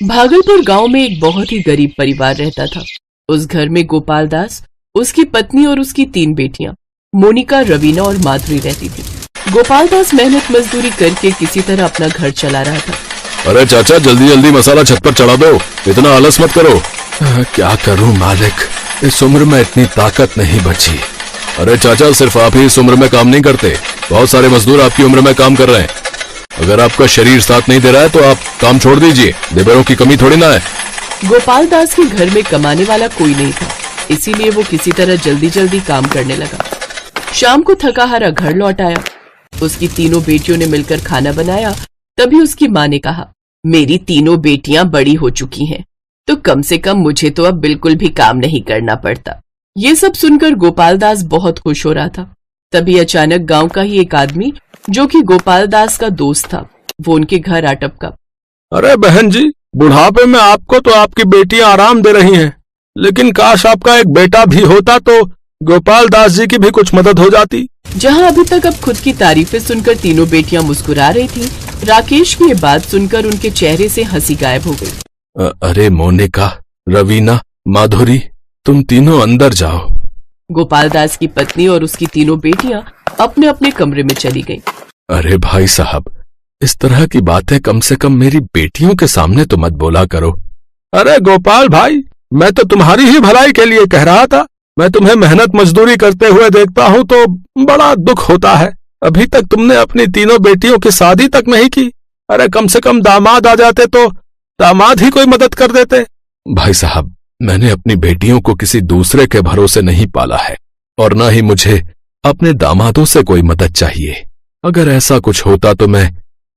भागलपुर गांव में एक बहुत ही गरीब परिवार रहता था। उस घर में गोपाल दास, उसकी पत्नी और उसकी 3 बेटियां मोनिका, रवीना और माधुरी रहती थी। गोपाल दास मेहनत मजदूरी करके किसी तरह अपना घर चला रहा था। अरे चाचा, जल्दी जल्दी मसाला छत पर चढ़ा दो, इतना आलस मत करो। क्या करूं मालिक, इस उम्र में इतनी ताकत नहीं बची। अरे चाचा, सिर्फ आप ही इस उम्र में काम नहीं करते, बहुत सारे मजदूर आपकी उम्र में काम कर रहे हैं। अगर आपका शरीर साथ नहीं दे रहा है तो आप काम छोड़ दीजिए, लेबरों की कमी थोड़ी ना है। गोपाल दास के घर में कमाने वाला कोई नहीं था, इसीलिए वो किसी तरह जल्दी जल्दी काम करने लगा। शाम को थका हारा घर लौट आया। उसकी 3 बेटियों ने मिलकर खाना बनाया। तभी उसकी माँ ने कहा, मेरी 3 बेटियां बड़ी हो चुकी हैं, तो कम से कम मुझे तो अब बिल्कुल भी काम नहीं करना पड़ता। ये सब सुनकर गोपाल दास बहुत खुश हो रहा था। तभी अचानक गांव का ही एक आदमी, जो कि गोपाल दास का दोस्त था, वो उनके घर आ टपका। अरे बहन जी, बुढ़ापे में आपको तो आपकी बेटियां आराम दे रही हैं, लेकिन काश आपका एक बेटा भी होता तो गोपाल दास जी की भी कुछ मदद हो जाती। जहां अभी तक अब खुद की तारीफें सुनकर 3 बेटियां मुस्कुरा रही थी, राकेश की ये बात सुनकर उनके चेहरे से हंसी गायब हो गई। अरे मोनिका, रवीना, माधुरी, तुम तीनों अंदर जाओ। गोपाल दास की पत्नी और उसकी 3 बेटियां अपने अपने कमरे में चली गईं। अरे भाई साहब, इस तरह की बातें कम से कम मेरी बेटियों के सामने तो मत बोला करो। अरे गोपाल भाई, मैं तो तुम्हारी ही भलाई के लिए कह रहा था। मैं तुम्हें मेहनत मजदूरी करते हुए देखता हूँ तो बड़ा दुख होता है। अभी तक तुमने अपनी 3 बेटियों की शादी तक नहीं की। अरे कम से कम दामाद आ जाते तो दामाद ही कोई मदद कर देते। भाई साहब, मैंने अपनी बेटियों को किसी दूसरे के भरोसे नहीं पाला है, और न ही मुझे अपने दामादों से कोई मदद चाहिए। अगर ऐसा कुछ होता तो मैं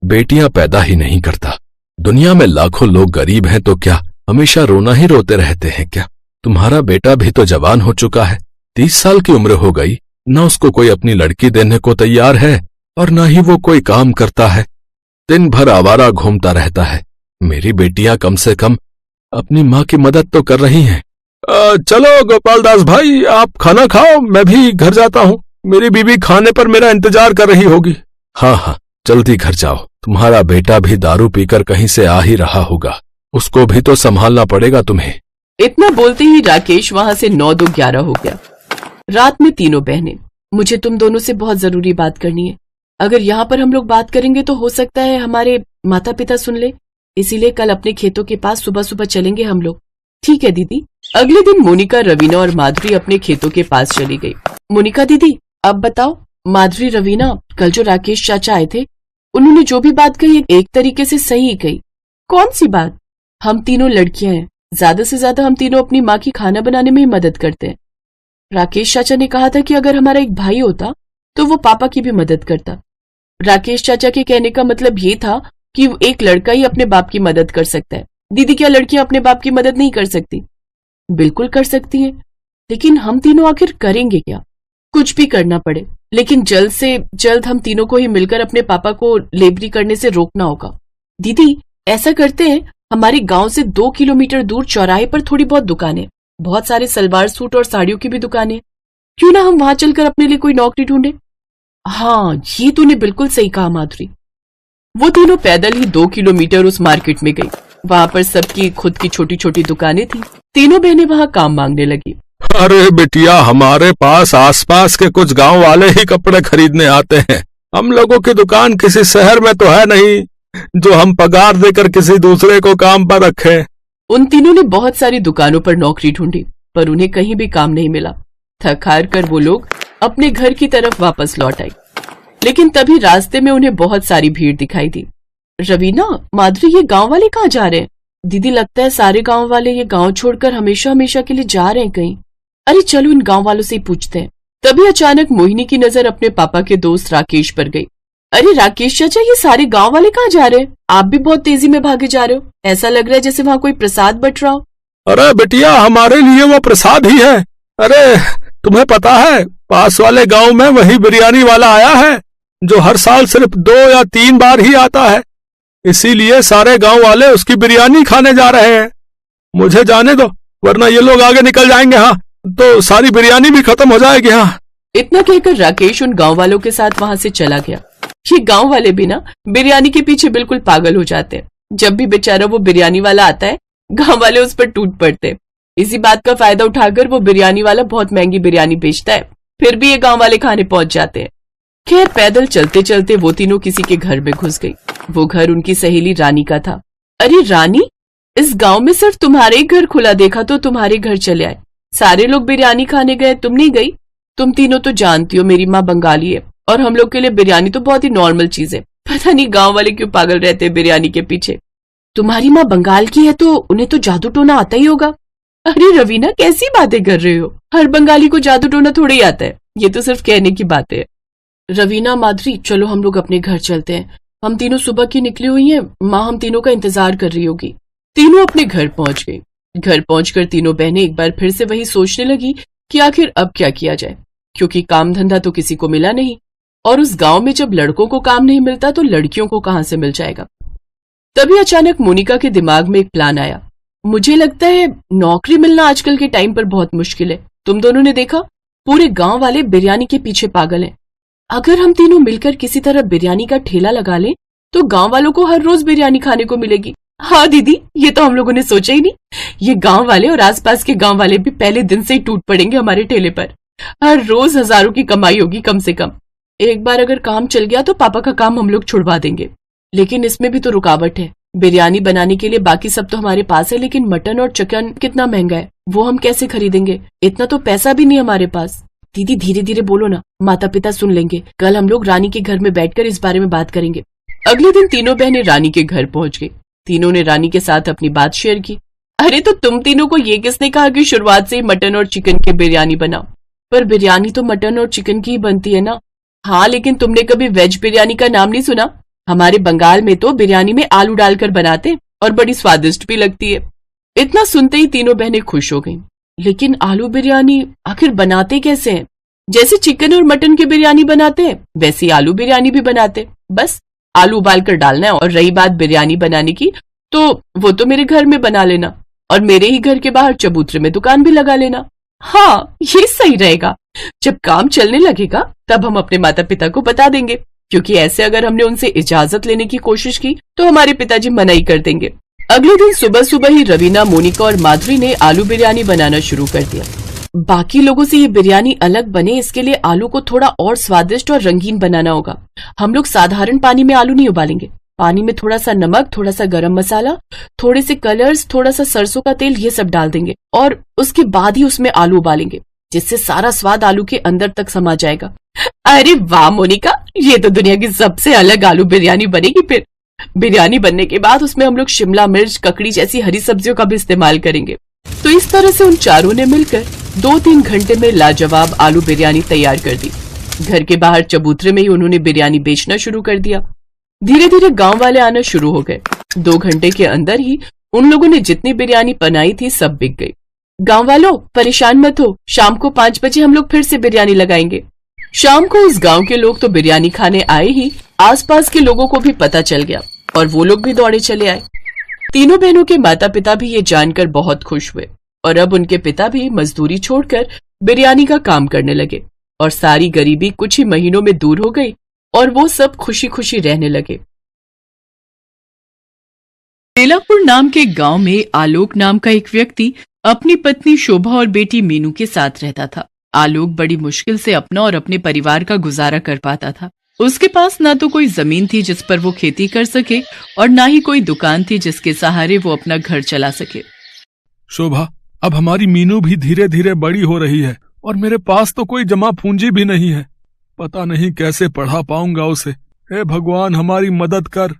बेटियां पैदा ही नहीं करता। दुनिया में लाखों लोग गरीब हैं तो क्या हमेशा रोना ही रोते रहते हैं क्या? तुम्हारा बेटा भी तो जवान हो चुका है, 30 साल की उम्र हो गई, न उसको कोई अपनी लड़की देने को तैयार है और न ही वो कोई काम करता है, दिन भर आवारा घूमता रहता है। मेरी बेटियां कम से कम अपनी माँ की मदद तो कर रही हैं। चलो गोपाल दास भाई, आप खाना खाओ, मैं भी घर जाता हूँ। मेरी बीवी खाने पर मेरा इंतजार कर रही होगी। हाँ हाँ, जल्दी घर जाओ। तुम्हारा बेटा भी दारू पीकर कहीं से आ ही रहा होगा, उसको भी तो संभालना पड़ेगा तुम्हें। इतना बोलते ही राकेश वहां से 9-2-11 हो गया। रात में 3 बहनें, मुझे तुम दोनों से बहुत जरूरी बात करनी है। अगर यहाँ पर हम लोग बात करेंगे तो हो सकता है हमारे माता पिता सुन ले, इसीलिए कल अपने खेतों के पास सुबह सुबह चलेंगे हम लोग। ठीक है दीदी। अगले दिन मोनिका, रवीना और माधुरी अपने खेतों के पास चली गई। मोनिका दीदी, अब बताओ। माधुरी, रवीना, कल जो राकेश चाचा आए थे, उन्होंने जो भी बात कही एक तरीके से सही कही। कौन सी बात? हम 3 लड़कियां हैं, ज्यादा से ज्यादा हम तीनों अपनी माँ की खाना बनाने में ही मदद करते हैं। राकेश चाचा ने कहा था कि अगर हमारा एक भाई होता तो वो पापा की भी मदद करता। राकेश चाचा के कहने का मतलब ये था कि एक लड़का ही अपने बाप की मदद कर सकता है। दीदी, क्या लड़कियां अपने बाप की मदद नहीं कर सकती? बिल्कुल कर सकती हैं, लेकिन हम तीनों आखिर करेंगे क्या? कुछ भी करना पड़े, लेकिन जल्द से जल्द हम तीनों को ही मिलकर अपने पापा को लेबरी करने से रोकना होगा। दीदी, ऐसा करते हैं, हमारे गांव से 2 किलोमीटर दूर चौराहे पर थोड़ी बहुत दुकानें, बहुत सारे सलवार सूट और साड़ियों की भी दुकानें, क्यों ना हम वहां चलकर अपने लिए कोई नौकरी ढूंढे? हाँ, ये तूने बिल्कुल सही कहा माधुरी। वो तीनों पैदल ही 2 किलोमीटर उस मार्केट में गई। वहां पर सबकी खुद की छोटी छोटी दुकानें थी। 3 बहनें वहां काम मांगने लगी। अरे बेटिया, हमारे पास आसपास के कुछ गांव वाले ही कपड़े खरीदने आते हैं। हम लोगों की दुकान किसी शहर में तो है नहीं जो हम पगार देकर किसी दूसरे को काम पर रखें। उन तीनों ने बहुत सारी दुकानों पर नौकरी ढूंढी, पर उन्हें कहीं भी काम नहीं मिला। थक हार कर वो लोग अपने घर की तरफ वापस लौट आई, लेकिन तभी रास्ते में उन्हें बहुत सारी भीड़ दिखाई दी। रवीना, माधुरी, ये गांव वाले कहाँ जा रहे हैं? दीदी, लगता है सारे गांव वाले ये गांव छोड़कर हमेशा हमेशा के लिए जा रहे हैं कहीं। अरे चलो इन गांव वालों से ही पूछते हैं। तभी अचानक मोहिनी की नजर अपने पापा के दोस्त राकेश पर गई। अरे राकेश चाचा, ये सारे गांव वाले कहाँ जा रहे हैं? आप भी बहुत तेजी में भागे जा रहे हो, ऐसा लग रहा है जैसे वहाँ कोई प्रसाद बट रहा हो। अरे बेटिया, हमारे लिए वो प्रसाद ही है। अरे तुम्हें पता है, पास वाले गांव में वही बिरयानी वाला आया है जो हर साल सिर्फ 2 या 3 बार ही आता है, इसीलिए सारे गांव वाले उसकी बिरयानी खाने जा रहे हैं। मुझे जाने दो, वरना ये लोग आगे निकल जाएंगे, हाँ तो सारी बिरयानी भी खत्म हो जाएगी। हाँ। इतना कहकर राकेश उन गांव वालों के साथ वहां से चला गया। ये गांव वाले भी ना बिरयानी के पीछे बिल्कुल पागल हो जाते हैं। जब भी बेचारा वो बिरयानी वाला आता है, गांव वाले उस पर टूट पड़ते। इसी बात का फायदा उठाकर वो बिरयानी वाला बहुत महंगी बिरयानी बेचता है, फिर भी ये गांव वाले खाने पहुंच जाते हैं। खैर, पैदल चलते चलते वो तीनों किसी के घर में घुस गई। वो घर उनकी सहेली रानी का था। अरे रानी, इस गांव में सिर्फ तुम्हारे ही घर खुला देखा तो तुम्हारे घर चले आए। सारे लोग बिरयानी खाने गए, तुम नहीं गई? तुम तीनों तो जानती हो मेरी माँ बंगाली है और हम लोग के लिए बिरयानी तो बहुत ही नॉर्मल चीज है। पता नहीं गांव वाले क्यों पागल रहते हैं बिरयानी के पीछे। तुम्हारी माँ बंगाल की है तो उन्हें तो जादू टोना आता ही होगा। अरे रवीना, कैसी बातें कर रहे हो? हर बंगाली को जादू टोना थोड़ा ही आता है, ये तो सिर्फ कहने की बातें है। रवीना, माधुरी, चलो हम लोग अपने घर चलते हैं। हम तीनों सुबह की निकली हुई हैं, माँ हम तीनों का इंतजार कर रही होगी। तीनों अपने घर पहुंच गई। घर पहुंचकर तीनों बहनें एक बार फिर से वही सोचने लगी कि आखिर अब क्या किया जाए, क्योंकि काम धंधा तो किसी को मिला नहीं, और उस गांव में जब लड़कों को काम नहीं मिलता तो लड़कियों को कहां से मिल जाएगा। तभी अचानक मोनिका के दिमाग में एक प्लान आया। मुझे लगता है नौकरी मिलना आजकल के टाइम पर बहुत मुश्किल है। तुम दोनों ने देखा, पूरे गांव वाले बिरयानी के पीछे पागल हैं। अगर हम तीनों मिलकर किसी तरह बिरयानी का ठेला लगा लें तो गांव वालों को हर रोज बिरयानी खाने को मिलेगी। हाँ दीदी, ये तो हम लोगों ने सोचा ही नहीं। ये गांव वाले और आसपास के गांव वाले भी पहले दिन से ही टूट पड़ेंगे हमारे ठेले पर। हर रोज हजारों की कमाई होगी कम से कम। एक बार अगर काम चल गया तो पापा का काम हम लोग छुड़वा देंगे। लेकिन इसमें भी तो रुकावट है। बिरयानी बनाने के लिए बाकी सब तो हमारे पास है, लेकिन मटन और चिकन कितना महंगा है, वो हम कैसे खरीदेंगे? इतना तो पैसा भी नहीं हमारे पास। दीदी धीरे धीरे बोलो ना, माता पिता सुन लेंगे। कल हम लोग रानी के घर में बैठकर इस बारे में बात करेंगे। अगले दिन तीनों बहनें रानी के घर पहुंच गई। तीनों ने रानी के साथ अपनी बात शेयर की। अरे तो तुम तीनों को ये किसने कहा कि शुरुआत से ही मटन और चिकन की बिरयानी बनाओ? पर बिरयानी तो मटन और चिकन की ही बनती है ना। हाँ, लेकिन तुमने कभी वेज बिरयानी का नाम नहीं सुना? हमारे बंगाल में तो बिरयानी में आलू डालकर बनाते और बड़ी स्वादिष्ट भी लगती है। इतना सुनते ही तीनों बहनें खुश हो गईं। लेकिन आलू बिरयानी आखिर बनाते कैसे हैं? जैसे चिकन और मटन की बिरयानी बनाते हैं वैसी आलू बिरयानी भी बनाते। बस आलू उबाल कर डालना है। और रही बात बिरयानी बनाने की, तो वो तो मेरे घर में बना लेना और मेरे ही घर के बाहर चबूतरे में दुकान भी लगा लेना। हाँ, ये सही रहेगा। जब काम चलने लगेगा तब हम अपने माता पिता को बता देंगे, क्योंकि ऐसे अगर हमने उनसे इजाजत लेने की कोशिश की तो हमारे पिताजी मना ही कर देंगे। अगले दिन सुबह सुबह ही रवीना, मोनिका और माधुरी ने आलू बिरयानी बनाना शुरू कर दिया। बाकी लोगों से ये बिरयानी अलग बने, इसके लिए आलू को थोड़ा और स्वादिष्ट और रंगीन बनाना होगा। हम लोग साधारण पानी में आलू नहीं उबालेंगे। पानी में थोड़ा सा नमक, थोड़ा सा गरम मसाला, थोड़े से कलर्स, थोड़ा सा सरसों का तेल, ये सब डाल देंगे और उसके बाद ही उसमें आलू उबालेंगे, जिससे सारा स्वाद आलू के अंदर तक समा जाएगा। अरे वाह मोनिका, ये तो दुनिया की सबसे अलग आलू बिरयानी बनेगी। फिर बिरयानी बनने के बाद उसमें हम लोग शिमला मिर्च, ककड़ी जैसी हरी सब्जियों का भी इस्तेमाल करेंगे। तो इस तरह से उन चारों ने मिलकर 2-3 घंटे में लाजवाब आलू बिरयानी तैयार कर दी। घर के बाहर चबूतरे में ही उन्होंने बिरयानी बेचना शुरू कर दिया। धीरे धीरे गांव वाले आना शुरू हो गए। 2 घंटे के अंदर ही उन लोगों ने जितनी बिरयानी बनाई थी सब बिक गई। गांव वालों, परेशान मत हो, शाम को 5 बजे हम लोग फिर से बिरयानी लगाएंगे। शाम को उस गांव के लोग तो बिरयानी खाने आए ही आसपास के लोगों को भी पता चल गया और वो लोग भी दौड़े चले आए। तीनों बहनों के माता पिता भी ये जानकर बहुत खुश हुए और अब उनके पिता भी मजदूरी छोड़कर बिरयानी का काम करने लगे और सारी गरीबी कुछ ही महीनों में दूर हो गई और वो सब खुशी खुशी रहने लगे। बेलापुर नाम के गांव में आलोक नाम का एक व्यक्ति अपनी पत्नी शोभा और बेटी मीनू के साथ रहता था। आलोक बड़ी मुश्किल से अपना और अपने परिवार का गुजारा कर पाता था। उसके पास ना तो कोई जमीन थी जिस पर वो खेती कर सके और ना ही कोई दुकान थी जिसके सहारे वो अपना घर चला सके। शोभा, अब हमारी मीनू भी धीरे धीरे बड़ी हो रही है और मेरे पास तो कोई जमा पूंजी भी नहीं है। पता नहीं कैसे पढ़ा पाऊंगा उसे। हे भगवान, हमारी मदद कर।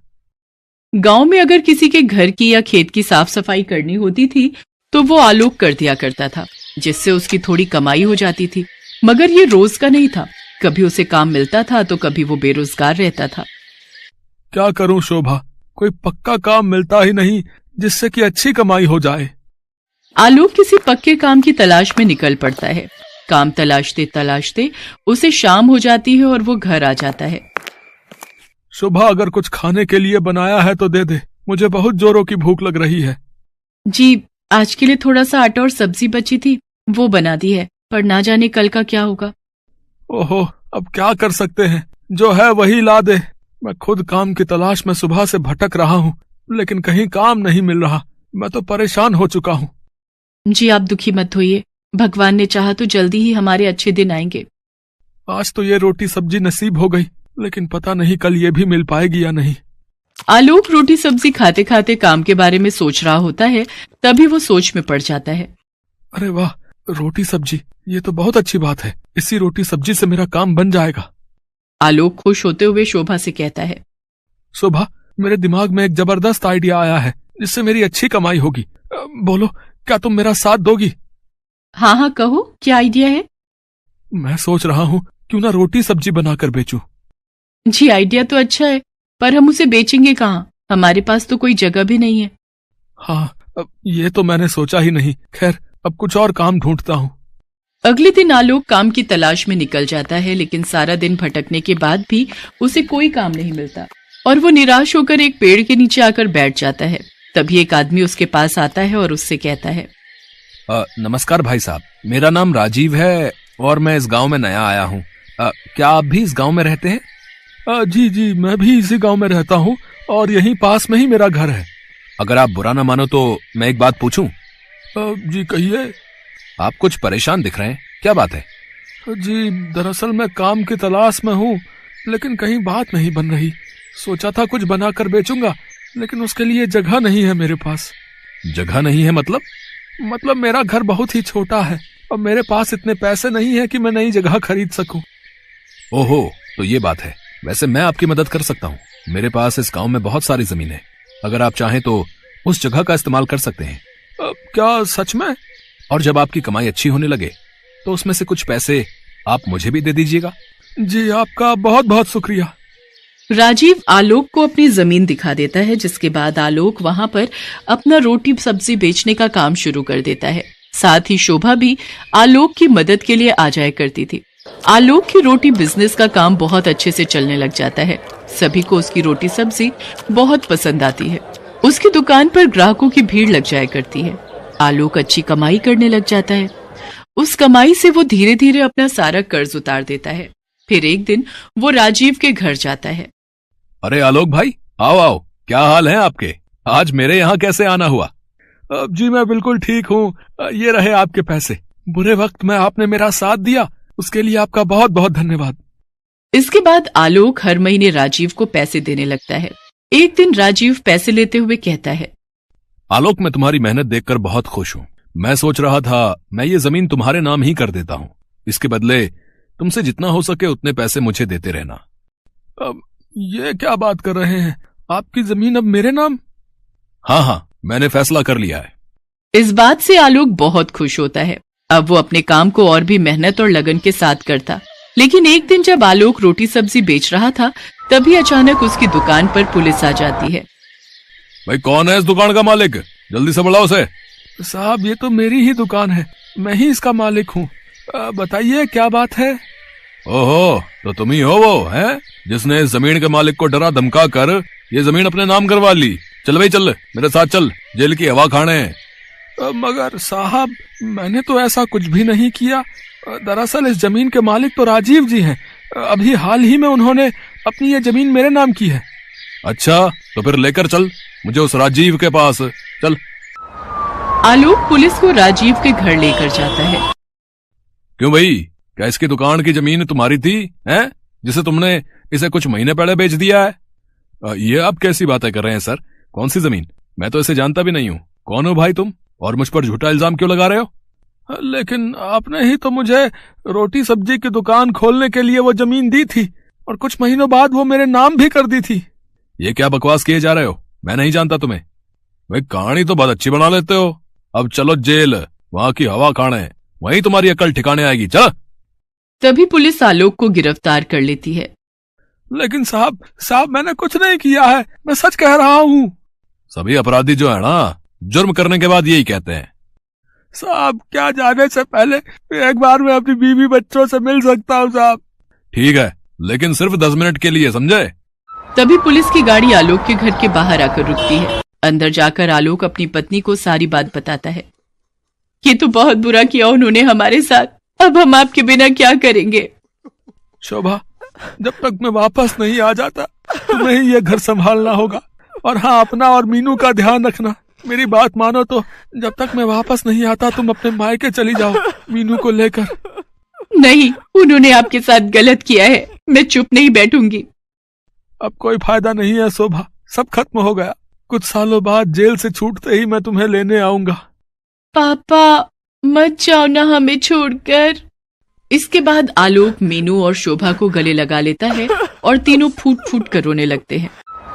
गांव में अगर किसी के घर की या खेत की साफ सफाई करनी होती थी तो वो आलोक कर दिया करता था, जिससे उसकी थोड़ी कमाई हो जाती थी। मगर ये रोज का नहीं था, कभी उसे काम मिलता था तो कभी वो बेरोजगार रहता था। क्या करूं शोभा, कोई पक्का काम मिलता ही नहीं जिससे कि अच्छी कमाई हो जाए। आलोक किसी पक्के काम की तलाश में निकल पड़ता है। काम तलाशते तलाशते उसे शाम हो जाती है और वो घर आ जाता है। शोभा, अगर कुछ खाने के लिए बनाया है तो दे दे, मुझे बहुत जोरों की भूख लग रही है। जी, आज के लिए थोड़ा सा आटा और सब्जी बची थी, वो बना दी है, पर ना जाने कल का क्या होगा। ओहो, अब क्या कर सकते हैं, जो है वही ला दे। मैं खुद काम की तलाश में सुबह से भटक रहा हूँ, लेकिन कहीं काम नहीं मिल रहा। मैं तो परेशान हो चुका हूँ। जी आप दुखी मत होइए, भगवान ने चाहा तो जल्दी ही हमारे अच्छे दिन आएंगे। आज तो ये रोटी सब्जी नसीब हो गई, लेकिन पता नहीं कल ये भी मिल पाएगी या नहीं। आलोक रोटी सब्जी खाते खाते काम के बारे में सोच रहा होता है, तभी वो सोच में पड़ जाता है। अरे वाह, रोटी सब्जी, ये तो बहुत अच्छी बात है। इसी रोटी सब्जी से मेरा काम बन जाएगा। आलोक खुश होते हुए शोभा से कहता है, शोभा, मेरे दिमाग में एक जबरदस्त आइडिया आया है जिससे मेरी अच्छी कमाई होगी। बोलो, क्या तुम मेरा साथ दोगी? हाँ हाँ कहो, क्या आइडिया है? मैं सोच रहा हूँ क्यों ना रोटी सब्जी बनाकर बेचूं। जी आइडिया तो अच्छा है, पर हम उसे बेचेंगे कहाँ? हमारे पास तो कोई जगह भी नहीं है। हाँ, ये तो मैंने सोचा ही नहीं। खैर, अब कुछ और काम ढूंढता हूँ। अगले दिन आलोक काम की तलाश में निकल जाता है, लेकिन सारा दिन भटकने के बाद भी उसे कोई काम नहीं मिलता और वो निराश होकर एक पेड़ के नीचे आकर बैठ जाता है। तभी एक आदमी उसके पास आता है और उससे कहता है, नमस्कार भाई साहब, मेरा नाम राजीव है और मैं इस गांव में नया आया हूँ। क्या आप भी इस गांव में रहते हैं? जी जी, मैं भी इसी गांव में रहता हूँ और यहीं पास में ही मेरा घर है। अगर आप बुरा ना मानो तो मैं एक बात पूछूं? जी कहिए। आप कुछ परेशान दिख रहे हैं, क्या बात है? जी, दरअसल मैं काम की तलाश में हूँ, लेकिन कहीं बात नहीं बन रही। सोचा था कुछ बनाकर बेचूंगा, लेकिन उसके लिए जगह नहीं है मेरे पास। जगह नहीं है मतलब? मतलब मेरा घर बहुत ही छोटा है और मेरे पास इतने पैसे नहीं है कि मैं नई जगह खरीद सकूं। ओहो, तो ये बात है। वैसे मैं आपकी मदद कर सकता हूँ। मेरे पास इस गांव में बहुत सारी जमीन है। अगर आप चाहें तो उस जगह का इस्तेमाल कर सकते हैं। क्या सच में? और जब आपकी कमाई अच्छी होने लगे तो उसमें से कुछ पैसे आप मुझे भी दे दीजिएगा। जी, आपका बहुत बहुत शुक्रिया। राजीव आलोक को अपनी जमीन दिखा देता है, जिसके बाद आलोक वहां पर अपना रोटी सब्जी बेचने का काम शुरू कर देता है। साथ ही शोभा भी आलोक की मदद के लिए आ जाया करती थी। आलोक की रोटी बिजनेस का काम बहुत अच्छे से चलने लग जाता है। सभी को उसकी रोटी सब्जी बहुत पसंद आती है। उसकी दुकान पर ग्राहकों की भीड़ लग जाया करती है। आलोक अच्छी कमाई करने लग जाता है। उस कमाई से वो धीरे धीरे अपना सारा कर्ज उतार देता है। फिर एक दिन वो राजीव के घर जाता है। अरे आलोक भाई, आओ आओ, क्या हाल है आपके? आज मेरे यहाँ कैसे आना हुआ? जी मैं बिल्कुल ठीक हूँ। ये रहे आपके पैसे। बुरे वक्त में आपने मेरा साथ दिया, उसके लिए आपका बहुत बहुत धन्यवाद। इसके बाद आलोक हर महीने राजीव को पैसे देने लगता है। एक दिन राजीव पैसे लेते हुए कहता है, आलोक, मैं तुम्हारी मेहनत देखकर बहुत खुश हूँ। मैं सोच रहा था मैं ये जमीन तुम्हारे नाम ही कर देता हूँ। इसके बदले तुमसे जितना हो सके उतने पैसे मुझे देते रहना। अब ये क्या बात कर रहे हैं? आपकी जमीन अब मेरे नाम? हाँ हाँ, मैंने फैसला कर लिया है। इस बात से आलोक बहुत खुश होता है। अब वो अपने काम को और भी मेहनत और लगन के साथ करता। लेकिन एक दिन जब आलोक रोटी सब्जी बेच रहा था, तभी अचानक उसकी दुकान पर पुलिस आ जाती है। भाई, कौन है इस दुकान का मालिक? जल्दी से बुलाओ उसे। साहब, ये तो मेरी ही दुकान है, मैं ही इसका मालिक हूँ। बताइए क्या बात है? ओहो, तो तुम ही हो वो हैं जिसने इस जमीन के मालिक को डरा धमका कर ये जमीन अपने नाम करवा ली। चल भाई चल, मेरे साथ चल, जेल की हवा खाने। मगर साहब, मैंने तो ऐसा कुछ भी नहीं किया। दरअसल इस जमीन के मालिक तो राजीव जी हैं। अभी हाल ही में उन्होंने अपनी ये जमीन मेरे नाम की है। अच्छा, तो फिर लेकर चल मुझे उस राजीव के पास। चल। आलोक पुलिस को राजीव के घर लेकर जाता है। क्यों भाई, क्या इसकी दुकान की जमीन तुम्हारी थी, हैं, जिसे तुमने इसे कुछ महीने पहले बेच दिया है? ये आप कैसी बातें कर रहे हैं सर? कौन सी जमीन? मैं तो इसे जानता भी नहीं हूँ। कौन हो भाई तुम, और मुझ पर झूठा इल्जाम क्यों लगा रहे हो? लेकिन आपने ही तो मुझे रोटी सब्जी की दुकान खोलने के लिए वो जमीन दी थी और कुछ महीनों बाद वो मेरे नाम भी कर दी थी। ये क्या बकवास किए जा रहे हो? मैं नहीं जानता तुम्हें। भाई, कहानी तो बहुत अच्छी बना लेते हो। अब चलो जेल, वहां की हवा खाने, वहीं तुम्हारी अकल ठिकाने आएगी। चल। तभी पुलिस आलोक को गिरफ्तार कर लेती है। लेकिन साहब मैंने कुछ नहीं किया है, मैं सच कह रहा हूँ। सभी अपराधी जो है ना, जुर्म करने के बाद यही कहते हैं। साहब, क्या जाने से पहले एक बार मैं अपनी बीवी बच्चों से मिल सकता हूँ साहब? ठीक है, लेकिन सिर्फ 10 मिनट के लिए, समझे? तभी पुलिस की गाड़ी आलोक के घर के बाहर आकर रुकती है। अंदर जाकर आलोक अपनी पत्नी को सारी बात बताता है। ये तो बहुत बुरा किया उन्होंने हमारे साथ, अब हम आपके बिना क्या करेंगे? शोभा, जब तक मैं वापस नहीं आ जाता तुम्हें ही ये घर संभालना होगा। और हाँ, अपना और मीनू का ध्यान रखना। मेरी बात मानो तो जब तक मैं वापस नहीं आता तुम अपने मायके चली जाओ मीनू को लेकर। नहीं, उन्होंने आपके साथ गलत किया है, मैं चुप नहीं बैठूंगी। अब कोई फायदा नहीं है शोभा, सब खत्म हो गया। कुछ सालों बाद जेल से छूटते ही मैं तुम्हें लेने आऊंगा। पापा मत जाओ ना हमें छोड़कर। इसके बाद आलोक मीनू और शोभा को गले लगा लेता है और तीनों फूट फूट कर रोने लगते हैं।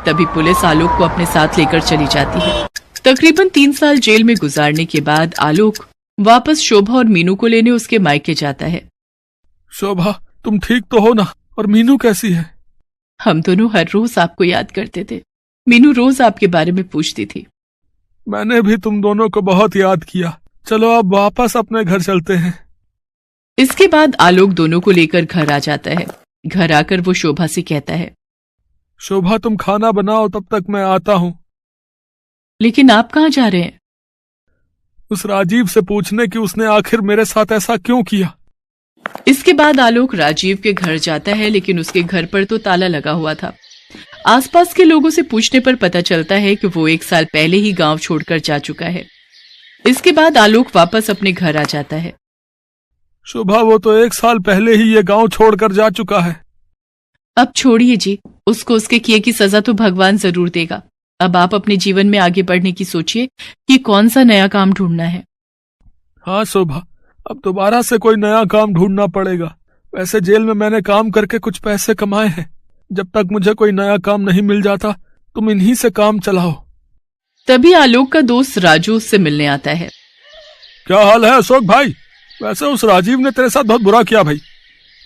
तभी पुलिस आलोक को अपने साथ लेकर चली जाती है। तकरीबन 3 साल जेल में गुजारने के बाद आलोक वापस शोभा और मीनू को लेने उसके मायके जाता है। शोभा, तुम ठीक तो हो ना? और मीनू कैसी है? हम दोनों हर रोज आपको याद करते थे। मीनू रोज आपके बारे में पूछती थी। मैंने भी तुम दोनों को बहुत याद किया। चलो अब वापस अपने घर चलते हैं। इसके बाद आलोक दोनों को लेकर घर आ जाता है। घर आकर वो शोभा से कहता है, शोभा तुम खाना बनाओ, तब तक मैं आता हूँ। लेकिन आप कहाँ जा रहे हैं? उस राजीव से पूछने कि उसने आखिर मेरे साथ ऐसा क्यों किया। इसके बाद आलोक राजीव के घर जाता है, लेकिन उसके घर पर तो ताला लगा हुआ था। आसपास के लोगों से पूछने पर पता चलता है कि वो 1 साल पहले ही गांव छोड़कर जा चुका है। इसके बाद आलोक वापस अपने घर आ जाता है। शोभा, वो तो 1 साल पहले ही ये गांव छोड़कर जा चुका है। अब छोड़िए जी, उसको उसके किए की सजा तो भगवान जरूर देगा। अब आप अपने जीवन में आगे बढ़ने की सोचिए कि कौन सा नया काम ढूंढना है। हाँ शोभा, अब दोबारा से कोई नया काम ढूंढना पड़ेगा। वैसे जेल में मैंने काम करके कुछ पैसे कमाए हैं। जब तक मुझे कोई नया काम नहीं मिल जाता तुम इन्हीं से काम चलाओ। तभी आलोक का दोस्त राजू उससे मिलने आता है। क्या हाल है अशोक भाई? वैसे उस राजीव ने तेरे साथ बहुत बुरा किया भाई।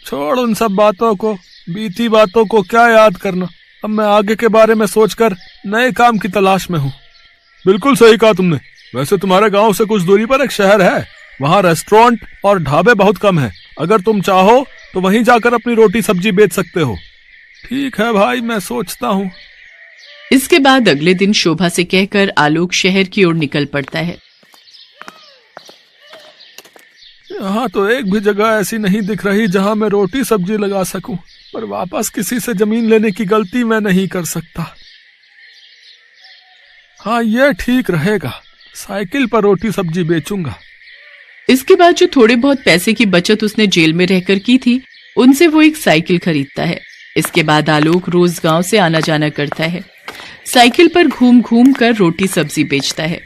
छोड़ उन सब बातों को, बीती बातों को क्या याद करना। अब मैं आगे के बारे में सोचकर नए काम की तलाश में हूँ। बिल्कुल सही कहा तुमने। वैसे तुम्हारे गांव से कुछ दूरी पर एक शहर है, वहाँ रेस्टोरेंट और ढाबे बहुत कम हैं। अगर तुम चाहो तो वहीं जाकर अपनी रोटी सब्जी बेच सकते हो। ठीक है भाई, मैं सोचता हूँ। इसके बाद अगले दिन शोभा से कहकर आलोक शहर की ओर निकल पड़ता है। यहाँ तो एक भी जगह ऐसी नहीं दिख रही जहाँ मैं रोटी सब्जी लगा सकूं, पर वापस किसी से जमीन लेने की गलती मैं नहीं कर सकता। हाँ, ये ठीक रहेगा, साइकिल पर रोटी सब्जी बेचूंगा। इसके बाद जो थोड़े बहुत पैसे की बचत उसने जेल में रहकर की थी, उनसे वो एक साइकिल खरीदता है। इसके बाद आलोक रोज गांव से आना जाना करता है। साइकिल पर घूम घूम कर रोटी सब्जी बेचता है।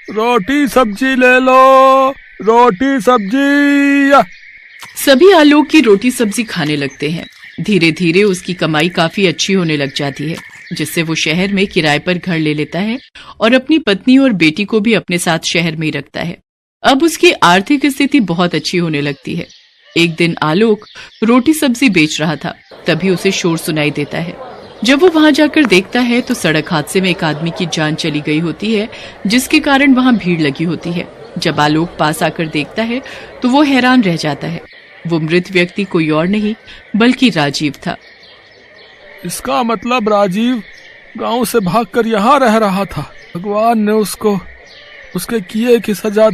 रोटी सब्जी ले लो, रोटी सब्जी। सभी आलोक की रोटी सब्जी खाने लगते हैं। धीरे धीरे उसकी कमाई काफी अच्छी होने लग जाती है, जिससे वो शहर में किराए पर घर ले लेता है और अपनी पत्नी और बेटी को भी अपने साथ शहर में ही रखता है। अब उसकी आर्थिक स्थिति बहुत अच्छी होने लगती है। एक दिन आलोक रोटी सब्जी बेच रहा था, तभी उसे शोर सुनाई देता है। जब वो वहां जाकर देखता है तो सड़क हादसे में एक आदमी की जान चली गई होती है, जिसके कारण वहां भीड़ लगी होती है। जब आलोक पास आकर देखता है तो वो हैरान रह जाता है। वो मृत व्यक्ति कोई और नहीं बल्कि राजीव था। इसका मतलब राजीव गांव से भागकर यहाँ रह रहा था। भगवान ने उसको उसके किए की सजा